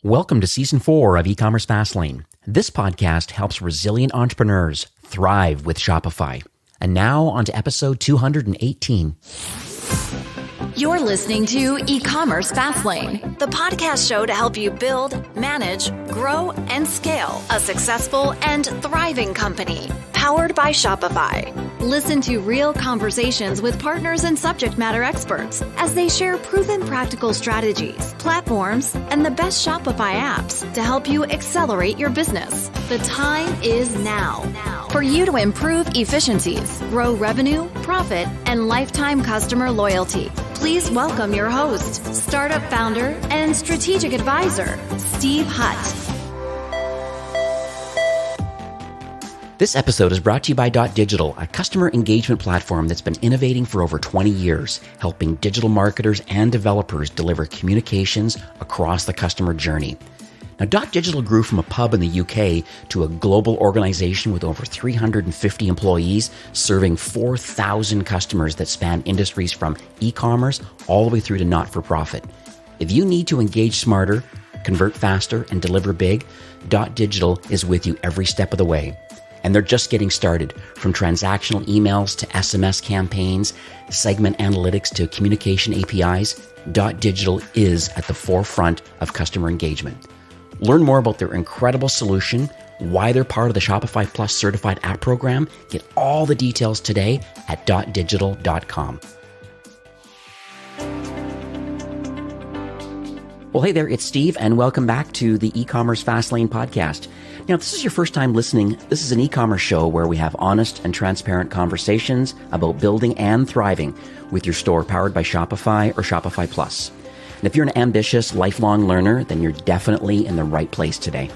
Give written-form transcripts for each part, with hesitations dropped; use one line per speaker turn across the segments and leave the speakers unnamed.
Welcome to Season 4 of E-commerce Fastlane. This podcast helps resilient entrepreneurs thrive with Shopify. And now on to episode 218.
You're listening to E-commerce Fastlane, the podcast show to help you build, manage, grow, and scale a successful and thriving company, powered by Shopify. Listen to real conversations with partners and subject matter experts as they share proven practical strategies, platforms, and the best Shopify apps to help you accelerate your business. The time is now for you to improve efficiencies, grow revenue, profit, and lifetime customer loyalty. Please welcome your host, startup founder and strategic advisor, Steve Hutt.
This episode is brought to you by Digital, a customer engagement platform that's been innovating for over 20 years, helping digital marketers and developers deliver communications across the customer journey. Now, Digital grew from a pub in the UK to a global organization with over 350 employees, serving 4,000 customers that span industries from e-commerce all the way through to not-for-profit. If you need to engage smarter, convert faster, and deliver big, Digital is with you every step of the way. And they're just getting started, from transactional emails to SMS campaigns, segment analytics to communication APIs. Digital is at the forefront of customer engagement. Learn more about their incredible solution, why they're part of the Shopify Plus certified app program. Get all the details today at .digital.com. Well, hey there, it's Steve, and welcome back to the E-commerce Fastlane podcast. Now, if this is your first time listening, this is an e-commerce show where we have honest and transparent conversations about building and thriving with your store powered by Shopify or Shopify Plus. And if you're an ambitious, lifelong learner, then you're definitely in the right place today.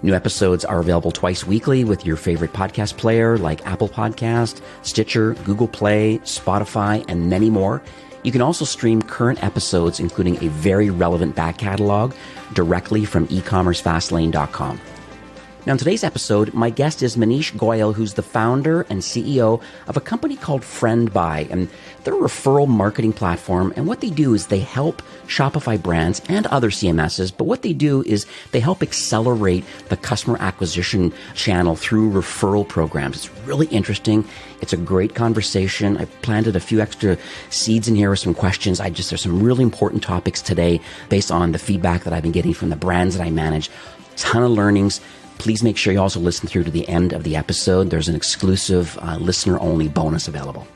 New episodes are available twice weekly with your favorite podcast player like Apple Podcast, Stitcher, Google Play, Spotify, and many more. You can also stream current episodes, including a very relevant back catalog, directly from ecommercefastlane.com. Now, in today's episode, my guest is Manish Goyal, who's the founder and CEO of a company called FriendBuy, and they're a referral marketing platform. And what they do is they help Shopify brands and other CMSs, but what they do is they help accelerate the customer acquisition channel through referral programs. It's really interesting. It's a great conversation. I planted a few extra seeds in here with some questions. There's some really important topics today based on the feedback that I've been getting from the brands that I manage. Ton of learnings. Please make sure you also listen through to the end of the episode. There's an exclusive listener-only bonus available.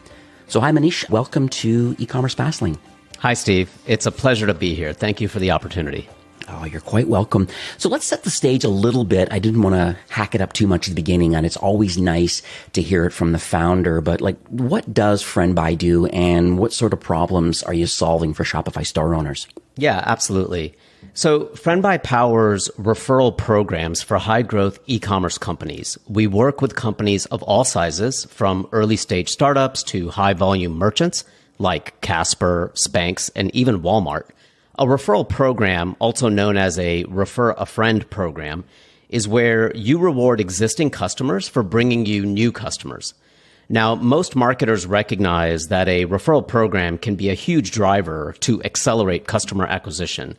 So hi, Manish. Welcome to E-commerce Fastlane.
Hi, Steve. It's a pleasure to be here. Thank you for the opportunity.
Oh, you're quite welcome. So let's set the stage a little bit. I didn't want to hack it up too much at the beginning, and it's always nice to hear it from the founder. But what does FriendBuy do, and what sort of problems are you solving for Shopify store owners?
Yeah, absolutely. So FriendBuy powers referral programs for high-growth e-commerce companies. We work with companies of all sizes, from early-stage startups to high-volume merchants like Casper, Spanx, and even Walmart. A referral program, also known as a Refer a Friend program, is where you reward existing customers for bringing you new customers. Now, most marketers recognize that a referral program can be a huge driver to accelerate customer acquisition.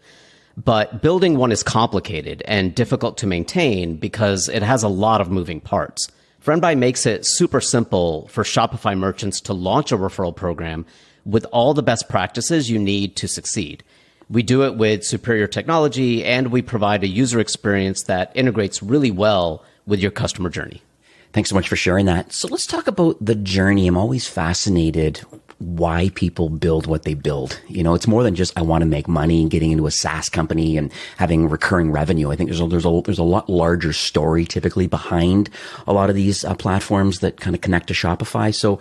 But building one is complicated and difficult to maintain because it has a lot of moving parts. FriendBuy makes it super simple for Shopify merchants to launch a referral program with all the best practices you need to succeed. We do it with superior technology, and we provide a user experience that integrates really well with your customer journey.
Thanks so much for sharing that. So let's talk about the journey. I'm always fascinated why people build what they build. You know, it's more than just I want to make money and getting into a SaaS company and having recurring revenue. I think there's a lot larger story typically behind a lot of these platforms that kind of connect to Shopify. So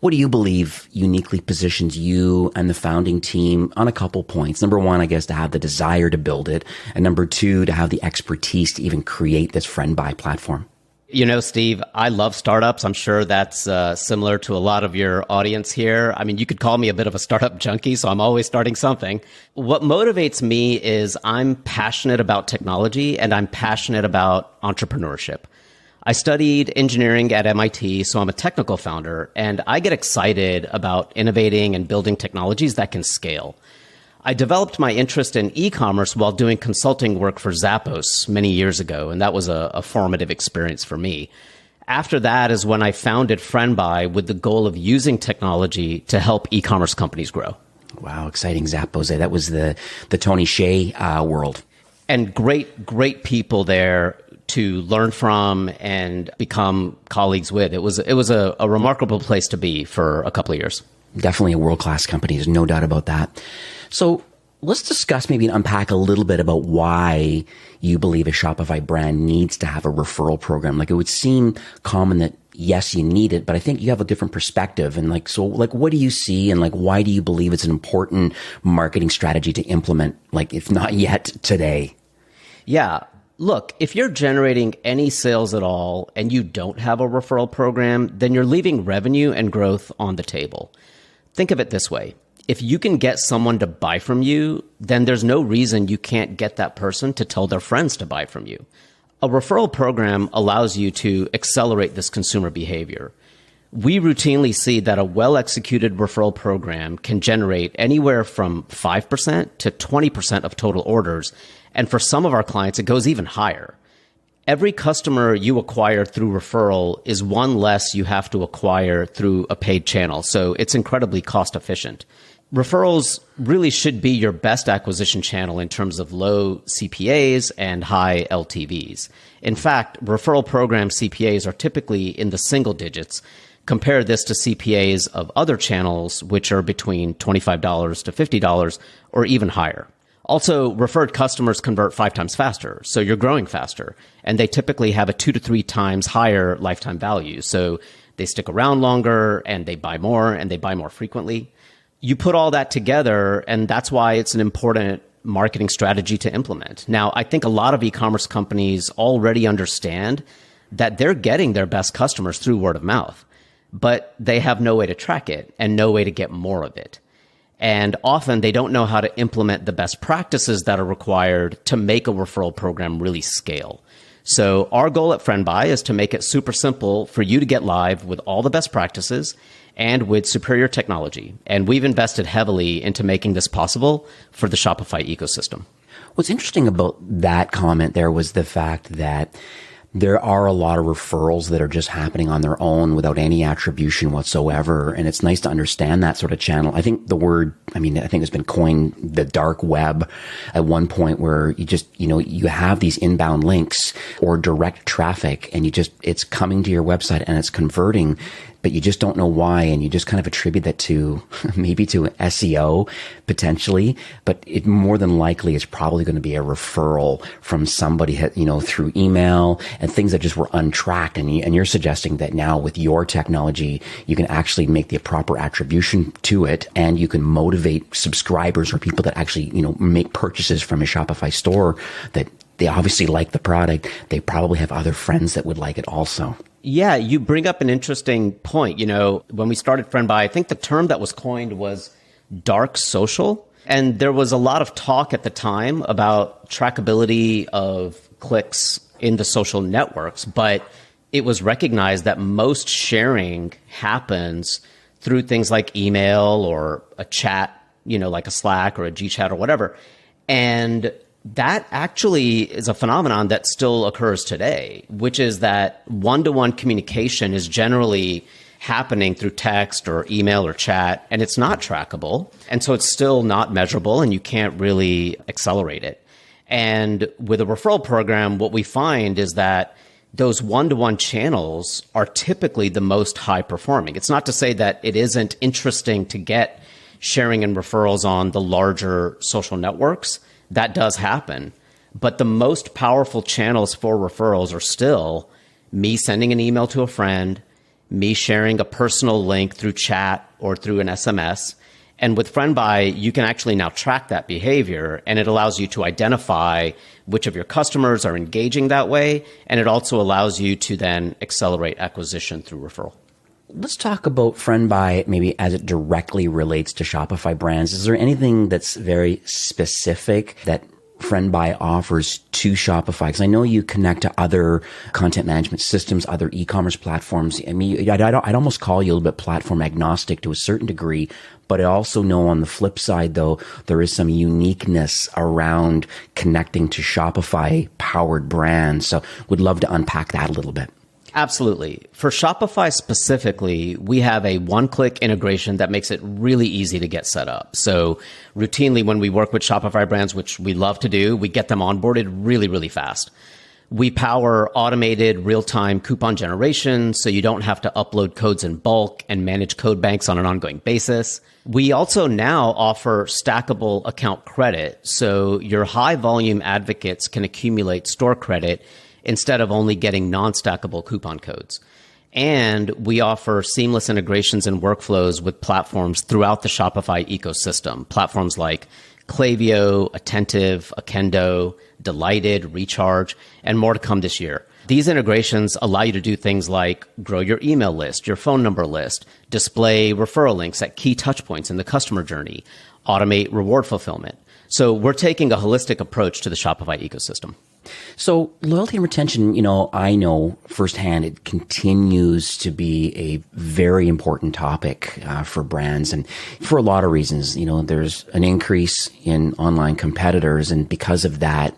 what do you believe uniquely positions you and the founding team on a couple points? Number one, I guess, to have the desire to build it. And number two, to have the expertise to even create this FriendBuy platform.
You know, Steve, I love startups. I'm sure that's similar to a lot of your audience here. I mean, you could call me a bit of a startup junkie, so I'm always starting something. What motivates me is I'm passionate about technology and I'm passionate about entrepreneurship. I studied engineering at MIT, so I'm a technical founder, and I get excited about innovating and building technologies that can scale. I developed my interest in e-commerce while doing consulting work for Zappos many years ago, and that was a formative experience for me. After that is when I founded FriendBuy with the goal of using technology to help e-commerce companies grow.
Wow, exciting. Zappos. That was the Tony Hsieh world.
And great people there to learn from and become colleagues with. It was a remarkable place to be for a couple of years.
Definitely a world-class company. There's no doubt about that. So let's discuss maybe and unpack a little bit about why you believe a Shopify brand needs to have a referral program. Like, it would seem common that yes, you need it, but I think you have a different perspective. And what do you see, and why do you believe it's an important marketing strategy to implement, if not yet today?
Yeah. Look, if you're generating any sales at all and you don't have a referral program, then you're leaving revenue and growth on the table. Think of it this way. If you can get someone to buy from you, then there's no reason you can't get that person to tell their friends to buy from you. A referral program allows you to accelerate this consumer behavior. We routinely see that a well-executed referral program can generate anywhere from 5% to 20% of total orders. And for some of our clients, it goes even higher. Every customer you acquire through referral is one less you have to acquire through a paid channel. So it's incredibly cost efficient. Referrals really should be your best acquisition channel in terms of low CPAs and high LTVs. In fact, referral program CPAs are typically in the single digits. Compare this to CPAs of other channels, which are between $25 to $50 or even higher. Also, referred customers convert 5 times faster, so you're growing faster, and they typically have a 2 to 3 times higher lifetime value. So they stick around longer, and they buy more frequently. You put all that together, and that's why it's an important marketing strategy to implement. Now, I think a lot of e-commerce companies already understand that they're getting their best customers through word of mouth, but they have no way to track it and no way to get more of it. And often they don't know how to implement the best practices that are required to make a referral program really scale. So our goal at FriendBuy is to make it super simple for you to get live with all the best practices and with superior technology. And we've invested heavily into making this possible for the Shopify ecosystem.
What's interesting about that comment there was the fact that there are a lot of referrals that are just happening on their own without any attribution whatsoever. And it's nice to understand that sort of channel. I think I think it's been coined the dark web at one point, where you have these inbound links or direct traffic, and it's coming to your website and it's converting, but you just don't know why. And you just kind of attribute that to maybe to SEO potentially, but it more than likely is probably going to be a referral from somebody, through email and things that just were untracked. And you're suggesting that now with your technology, you can actually make the proper attribution to it, and you can motivate subscribers or people that actually, make purchases from a Shopify store, that they obviously like the product. They probably have other friends that would like it also.
Yeah, you bring up an interesting point. When we started FriendBuy, I think the term that was coined was dark social. And there was a lot of talk at the time about trackability of clicks in the social networks, but it was recognized that most sharing happens through things like email or a chat, like a Slack or a GChat or whatever. And that actually is a phenomenon that still occurs today, which is that one-to-one communication is generally happening through text or email or chat, and it's not trackable. And so it's still not measurable, and you can't really accelerate it. And with a referral program, what we find is that those one-to-one channels are typically the most high performing. It's not to say that it isn't interesting to get sharing and referrals on the larger social networks. That does happen. But the most powerful channels for referrals are still me sending an email to a friend, me sharing a personal link through chat or through an SMS. And with FriendBuy, you can actually now track that behavior, and it allows you to identify which of your customers are engaging that way. And it also allows you to then accelerate acquisition through referral.
Let's talk about FriendBuy maybe as it directly relates to Shopify brands. Is there anything that's very specific that FriendBuy offers to Shopify? Because I know you connect to other content management systems, other e-commerce platforms. I mean, I'd almost call you a little bit platform agnostic to a certain degree, but I also know on the flip side, though, there is some uniqueness around connecting to Shopify-powered brands. So would love to unpack that a little bit.
Absolutely. For Shopify specifically, we have a one-click integration that makes it really easy to get set up. So routinely when we work with Shopify brands, which we love to do, we get them onboarded really, really fast. We power automated real-time coupon generation, so you don't have to upload codes in bulk and manage code banks on an ongoing basis. We also now offer stackable account credit, so your high-volume advocates can accumulate store credit instead of only getting non-stackable coupon codes. And we offer seamless integrations and workflows with platforms throughout the Shopify ecosystem. Platforms like Klaviyo, Attentive, Akendo, Delighted, Recharge, and more to come this year. These integrations allow you to do things like grow your email list, your phone number list, display referral links at key touchpoints in the customer journey, automate reward fulfillment. So we're taking a holistic approach to the Shopify ecosystem.
So loyalty and retention, I know firsthand it continues to be a very important topic for brands, and for a lot of reasons. There's an increase in online competitors, and because of that,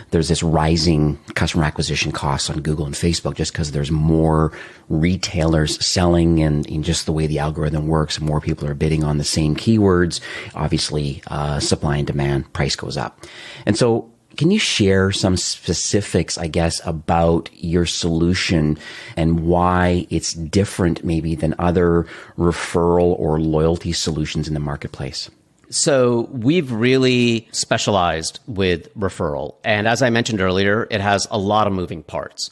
there's this rising customer acquisition costs on Google and Facebook just because there's more retailers selling, and in just the way the algorithm works, more people are bidding on the same keywords. Obviously, supply and demand, price goes up. And so can you share some specifics, I guess, about your solution and why it's different maybe than other referral or loyalty solutions in the marketplace?
So we've really specialized with referral. And as I mentioned earlier, it has a lot of moving parts.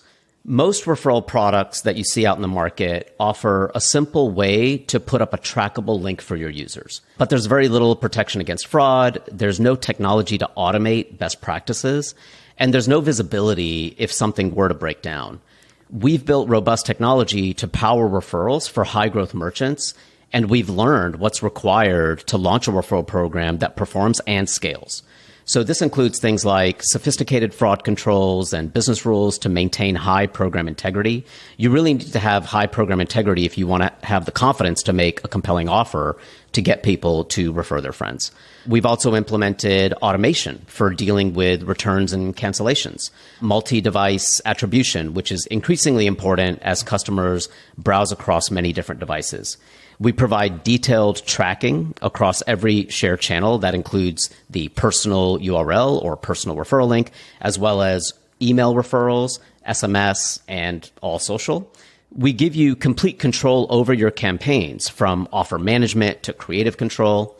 Most referral products that you see out in the market offer a simple way to put up a trackable link for your users. But there's very little protection against fraud. There's no technology to automate best practices. And there's no visibility if something were to break down. We've built robust technology to power referrals for high growth merchants. And we've learned what's required to launch a referral program that performs and scales. So this includes things like sophisticated fraud controls and business rules to maintain high program integrity. You really need to have high program integrity if you want to have the confidence to make a compelling offer to get people to refer their friends. We've also implemented automation for dealing with returns and cancellations, multi-device attribution, which is increasingly important as customers browse across many different devices. We provide detailed tracking across every shared channel that includes the personal URL or personal referral link, as well as email referrals, SMS, and all social. We give you complete control over your campaigns, from offer management to creative control.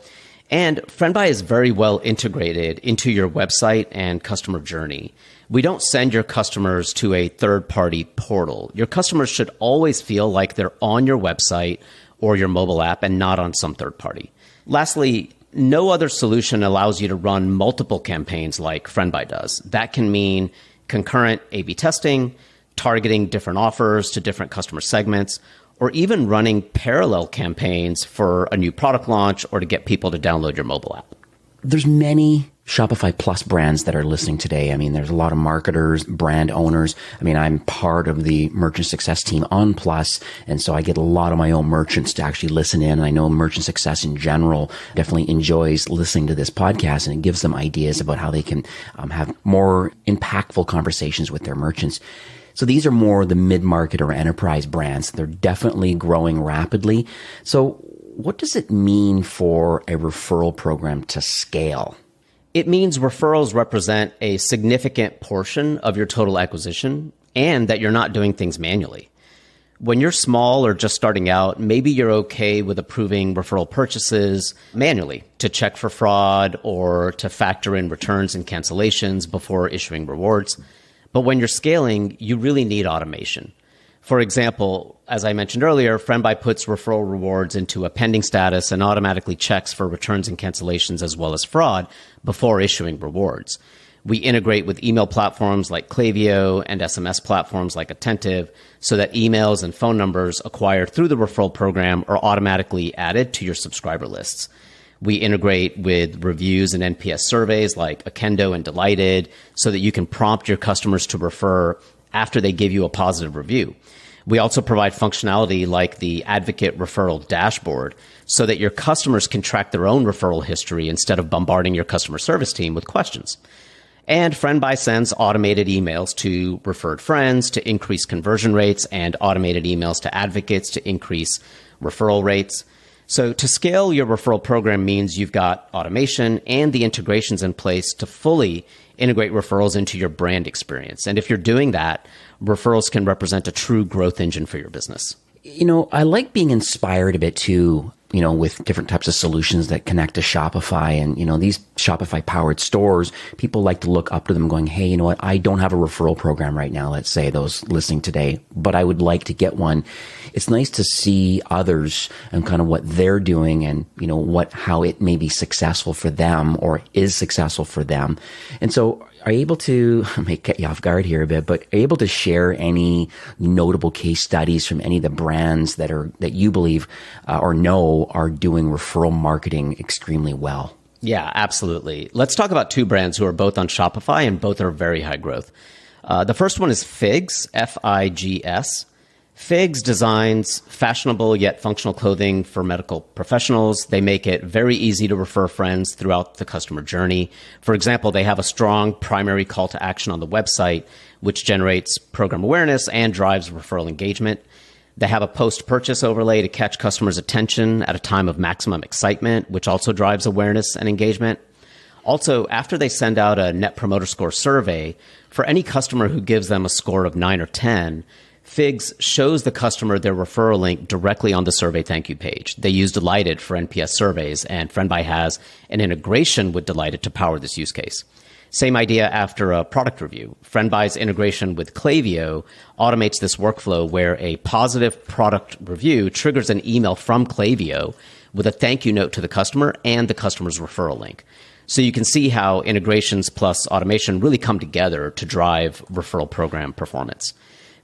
And FriendBuy is very well integrated into your website and customer journey. We don't send your customers to a third-party portal. Your customers should always feel like they're on your website or your mobile app and not on some third party. Lastly, no other solution allows you to run multiple campaigns like FriendBuy does. That can mean concurrent A/B testing, targeting different offers to different customer segments, or even running parallel campaigns for a new product launch or to get people to download your mobile app.
There's many Shopify Plus brands that are listening today. I mean, there's a lot of marketers, brand owners. I mean, I'm part of the merchant success team on Plus, and so I get a lot of my own merchants to actually listen in. I know merchant success in general definitely enjoys listening to this podcast, and it gives them ideas about how they can have more impactful conversations with their merchants. So these are more the mid-market or enterprise brands. They're definitely growing rapidly. So what does it mean for a referral program to scale?
It means referrals represent a significant portion of your total acquisition and that you're not doing things manually. When you're small or just starting out, maybe you're okay with approving referral purchases manually to check for fraud or to factor in returns and cancellations before issuing rewards. But when you're scaling, you really need automation. For example, as I mentioned earlier, FriendBuy puts referral rewards into a pending status and automatically checks for returns and cancellations as well as fraud before issuing rewards. We integrate with email platforms like Klaviyo and SMS platforms like Attentive so that emails and phone numbers acquired through the referral program are automatically added to your subscriber lists. We integrate with reviews and NPS surveys like Akendo and Delighted so that you can prompt your customers to refer after they give you a positive review. We also provide functionality like the Advocate Referral Dashboard so that your customers can track their own referral history instead of bombarding your customer service team with questions. And FriendBuy sends automated emails to referred friends to increase conversion rates and automated emails to advocates to increase referral rates. So to scale your referral program means you've got automation and the integrations in place to fully integrate referrals into your brand experience. And if you're doing that, referrals can represent a true growth engine for your business.
I like being inspired a bit too, with different types of solutions that connect to Shopify and, these Shopify powered stores. People like to look up to them going, hey, you know what? I don't have a referral program right now. Let's say those listening today, but I would like to get one. It's nice to see others and kind of what they're doing and, how it may be successful for them or is successful for them. And so are you able to, I may get you off guard here a bit, but are you able to share any notable case studies from any of the brands that you believe or know are doing referral marketing extremely well?
Yeah, absolutely. Let's talk about two brands who are both on Shopify and both are very high growth. The first one is Figs, F-I-G-S. Figs designs fashionable yet functional clothing for medical professionals. They make it very easy to refer friends throughout the customer journey. For example, they have a strong primary call to action on the website, which generates program awareness and drives referral engagement. They have a post-purchase overlay to catch customers' attention at a time of maximum excitement, which also drives awareness and engagement. Also, after they send out a Net Promoter Score survey, for any customer who gives them a score of 9 or 10, Figs shows the customer their referral link directly on the survey thank you page. They use Delighted for NPS surveys, and FriendBuy has an integration with Delighted to power this use case. Same idea after a product review. FriendBuy's integration with Klaviyo automates this workflow where a positive product review triggers an email from Klaviyo with a thank you note to the customer and the customer's referral link. So you can see how integrations plus automation really come together to drive referral program performance.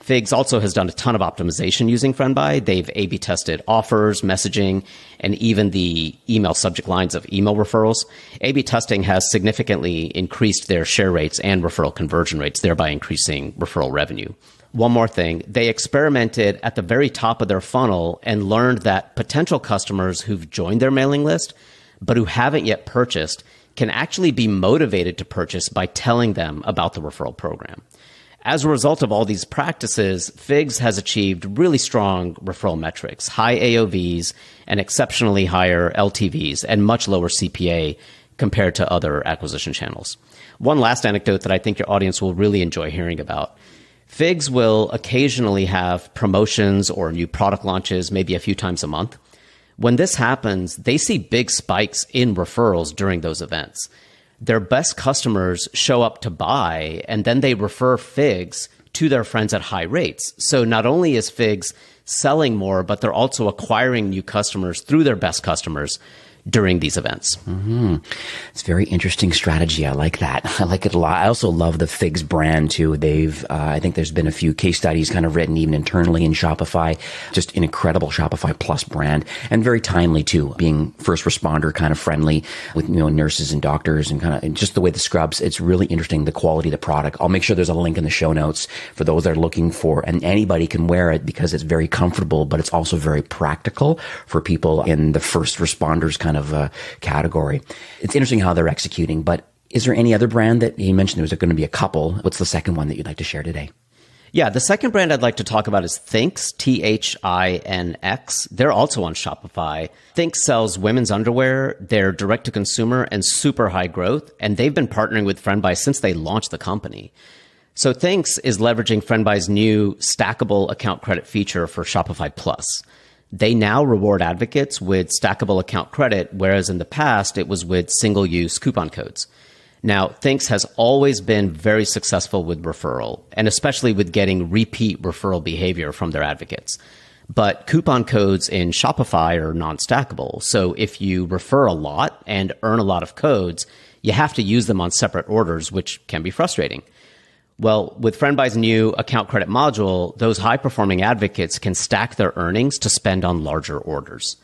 Figs also has done a ton of optimization using FriendBuy. They've A/B tested offers, messaging, and even the email subject lines of email referrals. A/B testing has significantly increased their share rates and referral conversion rates, thereby increasing referral revenue. One more thing, they experimented at the very top of their funnel and learned that potential customers who've joined their mailing list, but who haven't yet purchased, can actually be motivated to purchase by telling them about the referral program. As a result of all these practices, Figs has achieved really strong referral metrics, high AOVs and exceptionally higher LTVs and much lower CPA compared to other acquisition channels. One last anecdote that I think your audience will really enjoy hearing about. Figs will occasionally have promotions or new product launches, maybe a few times a month. When this happens, they see big spikes in referrals during those events. Their best customers show up to buy, and then they refer Figs to their friends at high rates. So not only is Figs selling more, but they're also acquiring new customers through their best customers during these events.
Mm-hmm. It's a very interesting strategy. I like that. I like it a lot. I also love the Figs brand too. I think there's been a few case studies kind of written even internally in Shopify, just an incredible Shopify Plus brand and very timely too, being first responder kind of friendly with, nurses and doctors and kind of just the way the scrubs. It's really interesting, the quality of the product. I'll make sure there's a link in the show notes for those that are looking for, and anybody can wear it because it's very comfortable, but it's also very practical for people in the first responders kind of category. It's interesting how they're executing, but is there any other brand that you mentioned? There was going to be a couple. What's the second one that you'd like to share today?
Yeah, the second brand I'd like to talk about is Thinx, Thinx. They're also on Shopify. Thinx sells women's underwear. They're direct to consumer and super high growth, and they've been partnering with FriendBuy since they launched the company. So Thinx is leveraging FriendBuy's new stackable account credit feature for Shopify Plus. They now reward advocates with stackable account credit, whereas in the past it was with single-use coupon codes. Now, Thinx has always been very successful with referral, and especially with getting repeat referral behavior from their advocates. But coupon codes in Shopify are non-stackable. So if you refer a lot and earn a lot of codes, you have to use them on separate orders, which can be frustrating. Well, with FriendBuy's new account credit module, those high-performing advocates can stack their earnings to spend on larger orders.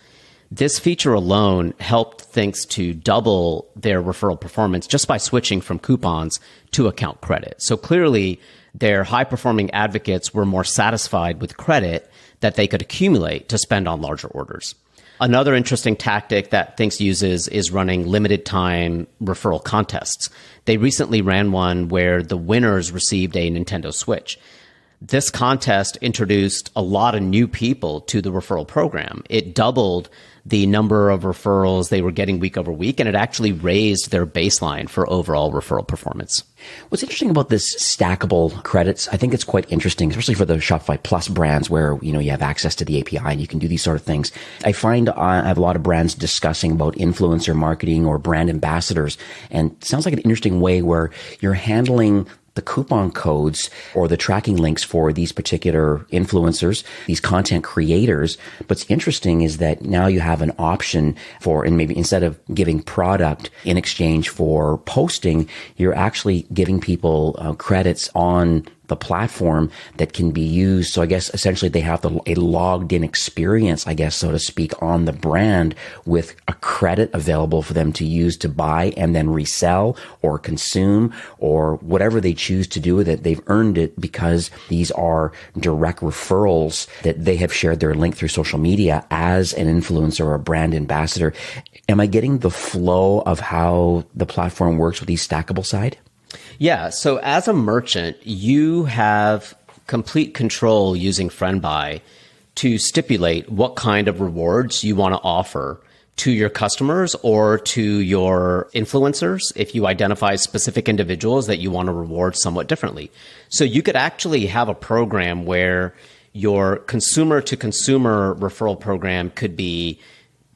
This feature alone helped Thinx to double their referral performance just by switching from coupons to account credit. So clearly, their high-performing advocates were more satisfied with credit that they could accumulate to spend on larger orders. Another interesting tactic that Thinx uses is running limited time referral contests. They recently ran one where the winners received a Nintendo Switch. This contest introduced a lot of new people to the referral program. It doubled the number of referrals they were getting week over week, and it actually raised their baseline for overall referral performance.
What's interesting about this stackable credits, I think it's quite interesting, especially for the Shopify Plus brands where, you have access to the API and you can do these sort of things. I find I have a lot of brands discussing about influencer marketing or brand ambassadors, and it sounds like an interesting way where you're handling the coupon codes or the tracking links for these particular influencers, these content creators. What's interesting is that now you have an option for, and maybe instead of giving product in exchange for posting, you're actually giving people credits on the platform that can be used. So I guess essentially they have a logged in experience, I guess, so to speak, on the brand with a credit available for them to use to buy and then resell or consume or whatever they choose to do with it. They've earned it because these are direct referrals that they have shared their link through social media as an influencer or a brand ambassador. Am I getting the flow of how the platform works with the stackable side?
Yeah. So as a merchant, you have complete control using FriendBuy to stipulate what kind of rewards you want to offer to your customers or to your influencers if you identify specific individuals that you want to reward somewhat differently. So you could actually have a program where your consumer to consumer referral program could be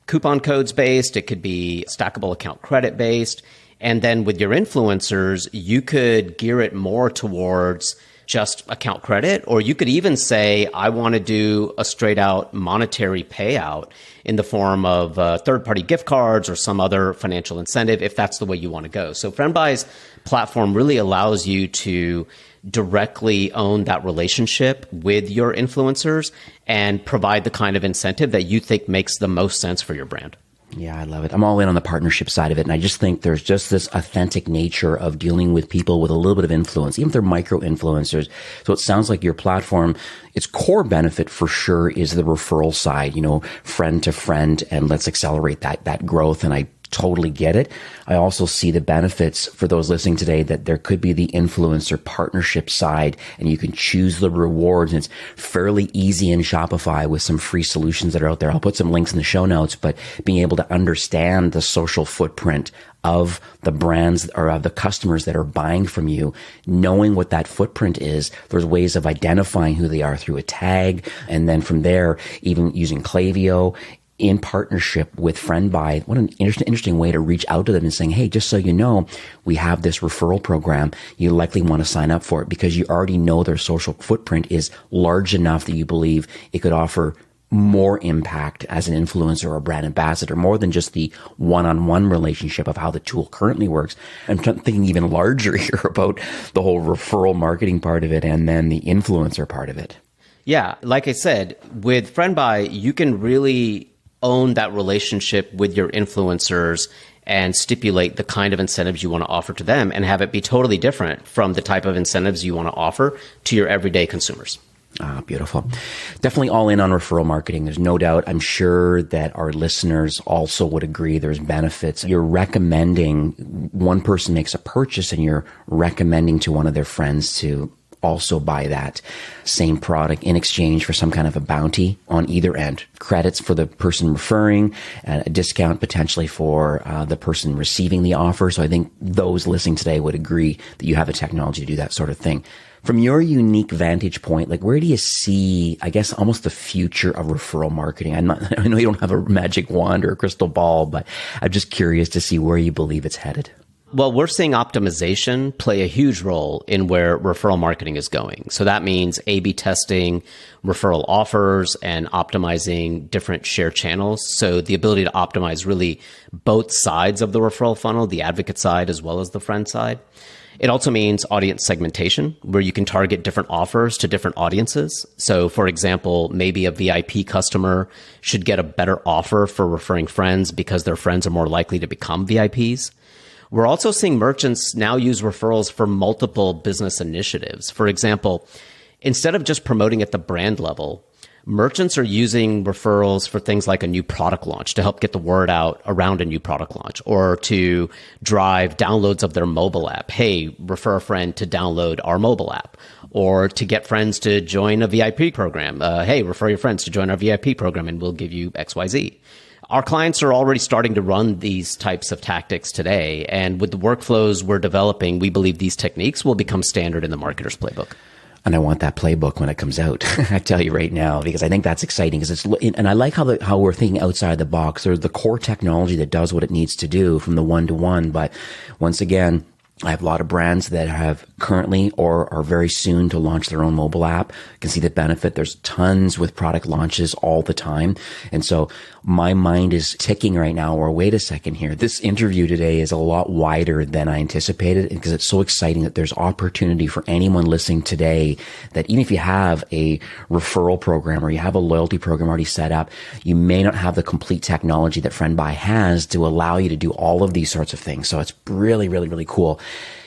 coupon codes based. It could be stackable account credit based. And then with your influencers, you could gear it more towards just account credit, or you could even say, I want to do a straight out monetary payout in the form of third-party gift cards or some other financial incentive if that's the way you want to go. So FriendBuy's platform really allows you to directly own that relationship with your influencers and provide the kind of incentive that you think makes the most sense for your brand.
Yeah, I love it. I'm all in on the partnership side of it. And I just think there's just this authentic nature of dealing with people with a little bit of influence, even if they're micro influencers. So it sounds like your platform, its core benefit for sure is the referral side, friend to friend, and let's accelerate that growth. And I totally get it. I also see the benefits for those listening today that there could be the influencer partnership side and you can choose the rewards, and it's fairly easy in Shopify with some free solutions that are out there. I'll put some links in the show notes, but being able to understand the social footprint of the brands or of the customers that are buying from you, knowing what that footprint is, there's ways of identifying who they are through a tag. And then from there, even using Klaviyo, in partnership with FriendBuy, what an interesting way to reach out to them and saying, hey, just so you know, we have this referral program. You likely want to sign up for it because you already know their social footprint is large enough that you believe it could offer more impact as an influencer or brand ambassador, more than just the one-on-one relationship of how the tool currently works. I'm thinking even larger here about the whole referral marketing part of it and then the influencer part of it.
Yeah, like I said, with FriendBuy, you can really own that relationship with your influencers and stipulate the kind of incentives you want to offer to them and have it be totally different from the type of incentives you want to offer to your everyday consumers.
Ah, beautiful. Definitely all in on referral marketing. There's no doubt. I'm sure that our listeners also would agree there's benefits. You're recommending, one person makes a purchase and you're recommending to one of their friends to also buy that same product in exchange for some kind of a bounty on either end. Credits for the person referring, a discount potentially for the person receiving the offer. So I think those listening today would agree that you have the technology to do that sort of thing. From your unique vantage point, like where do you see, I guess, almost the future of referral marketing? I know you don't have a magic wand or a crystal ball, but I'm just curious to see where you believe it's headed.
Well, we're seeing optimization play a huge role in where referral marketing is going. So that means A/B testing referral offers and optimizing different share channels. So the ability to optimize really both sides of the referral funnel, the advocate side as well as the friend side. It also means audience segmentation, where you can target different offers to different audiences. So, for example, maybe a VIP customer should get a better offer for referring friends because their friends are more likely to become VIPs. We're also seeing merchants now use referrals for multiple business initiatives. For example, instead of just promoting at the brand level, merchants are using referrals for things like a new product launch to help get the word out around a new product launch, or to drive downloads of their mobile app. Hey, refer a friend to download our mobile app, or to get friends to join a VIP program. Hey, refer your friends to join our VIP program and we'll give you XYZ. Our clients are already starting to run these types of tactics today. And with the workflows we're developing, we believe these techniques will become standard in the marketer's playbook.
And I want that playbook when it comes out. I tell you right now, because I think that's exciting. Because and I like how we're thinking outside the box. There's the core technology that does what it needs to do from the one-to-one. But once again, I have a lot of brands that have currently or are very soon to launch their own mobile app. You can see the benefit. There's tons with product launches all the time. And so my mind is ticking right now, or wait a second here. This interview today is a lot wider than I anticipated, because it's so exciting that there's opportunity for anyone listening today, that even if you have a referral program or you have a loyalty program already set up, you may not have the complete technology that FriendBuy has to allow you to do all of these sorts of things. So it's really, really, really cool.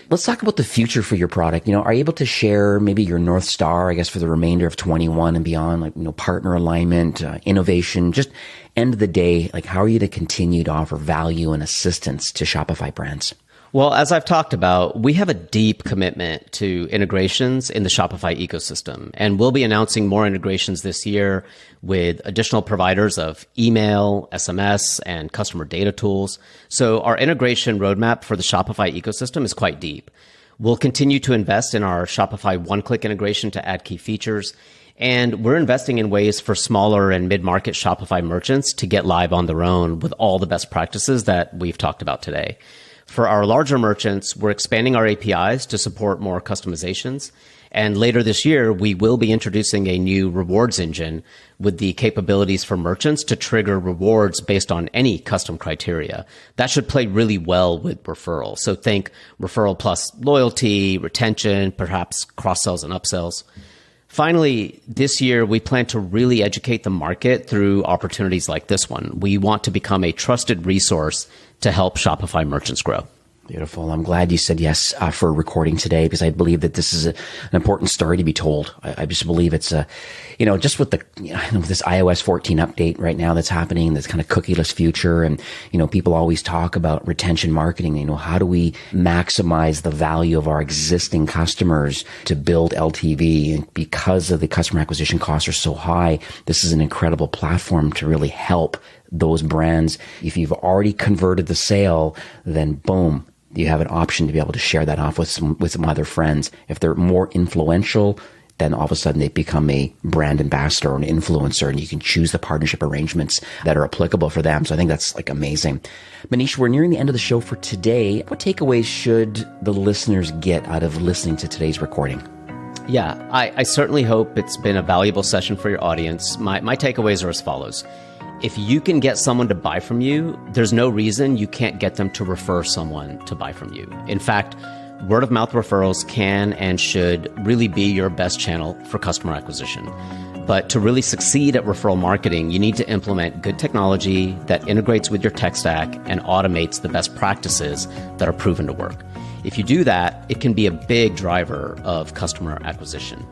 Let's talk about the future for your product. Are you able to share maybe your North Star, I guess, for the remainder of 21 and beyond, like, partner alignment, innovation, just end of the day, like, how are you to continue to offer value and assistance to Shopify brands?
Well, as I've talked about, we have a deep commitment to integrations in the Shopify ecosystem, and we'll be announcing more integrations this year with additional providers of email, SMS, and customer data tools. So our integration roadmap for the Shopify ecosystem is quite deep. We'll continue to invest in our Shopify one-click integration to add key features, and we're investing in ways for smaller and mid-market Shopify merchants to get live on their own with all the best practices that we've talked about today. For our larger merchants, we're expanding our APIs to support more customizations. And later this year, we will be introducing a new rewards engine with the capabilities for merchants to trigger rewards based on any custom criteria. That should play really well with referral. So think referral plus loyalty, retention, perhaps cross-sells and upsells. Finally, this year, we plan to really educate the market through opportunities like this one. We want to become a trusted resource to help Shopify merchants grow.
Beautiful. I'm glad you said yes for recording today, because I believe that this is an important story to be told. I just believe it's just with this iOS 14 update right now that's happening, this kind of cookieless future. And, people always talk about retention marketing. How do we maximize the value of our existing customers to build LTV? And because of the customer acquisition costs are so high, this is an incredible platform to really help those brands. If you've already converted the sale, then boom, you have an option to be able to share that off with some other friends. If they're more influential, then all of a sudden they become a brand ambassador or an influencer, and you can choose the partnership arrangements that are applicable for them. So I think that's amazing. Manish, we're nearing the end of the show for today. What takeaways should the listeners get out of listening to today's recording?
Yeah, I certainly hope it's been a valuable session for your audience. My takeaways are as follows. If you can get someone to buy from you, there's no reason you can't get them to refer someone to buy from you. In fact, word of mouth referrals can and should really be your best channel for customer acquisition. But to really succeed at referral marketing, you need to implement good technology that integrates with your tech stack and automates the best practices that are proven to work. If you do that, it can be a big driver of customer acquisition.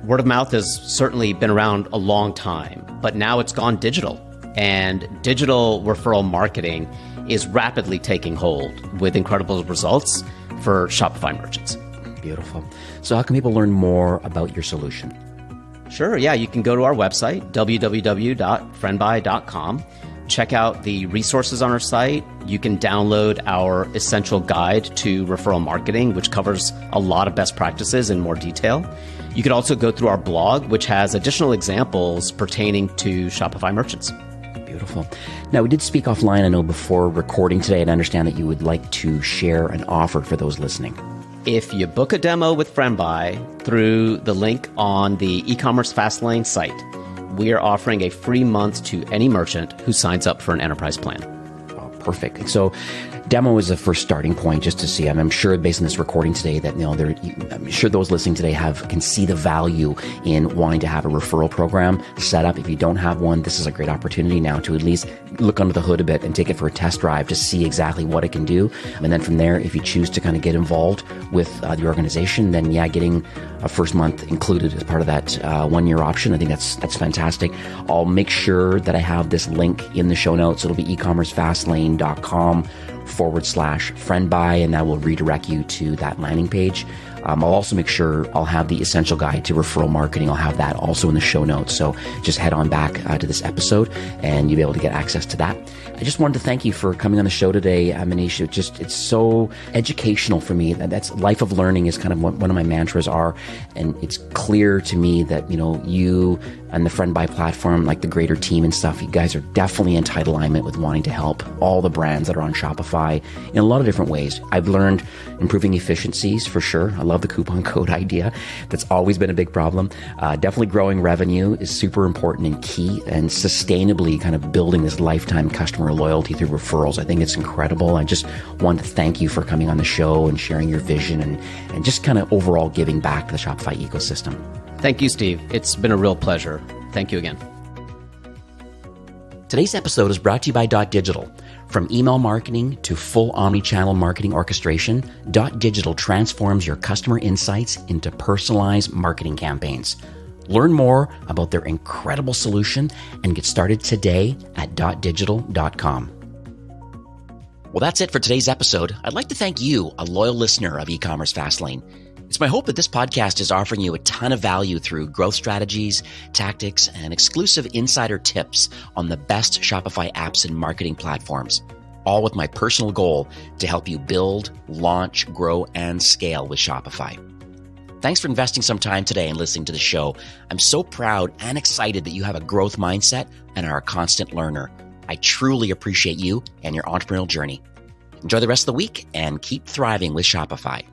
Word of mouth has certainly been around a long time, but now it's gone digital. And digital referral marketing is rapidly taking hold with incredible results for Shopify merchants.
Beautiful. So how can people learn more about your solution?
Sure. Yeah, you can go to our website, www.friendbuy.com. Check out the resources on our site. You can download our essential guide to referral marketing, which covers a lot of best practices in more detail. You could also go through our blog, which has additional examples pertaining to Shopify merchants.
Beautiful. Now, we did speak offline, I know, before recording today, and I understand that you would like to share an offer for those listening.
If you book a demo with FriendBuy through the link on the e-commerce Fastlane site, we are offering a free month to any merchant who signs up for an enterprise plan.
Oh, perfect. So demo is the first starting point just to see. I'm sure based on this recording today that, I'm sure those listening today can see the value in wanting to have a referral program set up. If you don't have one, this is a great opportunity now to at least look under the hood a bit and take it for a test drive to see exactly what it can do. And then from there, if you choose to kind of get involved with the organization, then getting a first month included as part of that 1-year option, I think that's fantastic. I'll make sure that I have this link in the show notes. It'll be ecommercefastlane.com/friendby, and that will redirect you to that landing page. I'll also make sure I'll have the essential guide to referral marketing. I'll have that also in the show notes. So just head on back to this episode and you'll be able to get access to that. I just wanted to thank you for coming on the show today, Manish. It's so educational for me. That's life of learning is kind of what one of my mantras are. And it's clear to me that, you and the Friend Buy platform, like the greater team and stuff, you guys are definitely in tight alignment with wanting to help all the brands that are on Shopify in a lot of different ways. I've learned improving efficiencies for sure. I love the coupon code idea. That's always been a big problem. Definitely growing revenue is super important and key, and sustainably kind of building this lifetime customer loyalty through referrals. I think it's incredible. I just want to thank you for coming on the show and sharing your vision and just kind of overall giving back to the Shopify ecosystem.
Thank you, Steve. It's been a real pleasure. Thank you again.
Today's episode is brought to you by Digital. From email marketing to full omni-channel marketing orchestration, Digital transforms your customer insights into personalized marketing campaigns. Learn more about their incredible solution and get started today at .digital.com. Well, that's it for today's episode. I'd like to thank you, a loyal listener of E-commerce Fastlane. It's my hope that this podcast is offering you a ton of value through growth strategies, tactics, and exclusive insider tips on the best Shopify apps and marketing platforms, all with my personal goal to help you build, launch, grow, and scale with Shopify. Thanks for investing some time today and listening to the show. I'm so proud and excited that you have a growth mindset and are a constant learner. I truly appreciate you and your entrepreneurial journey. Enjoy the rest of the week and keep thriving with Shopify.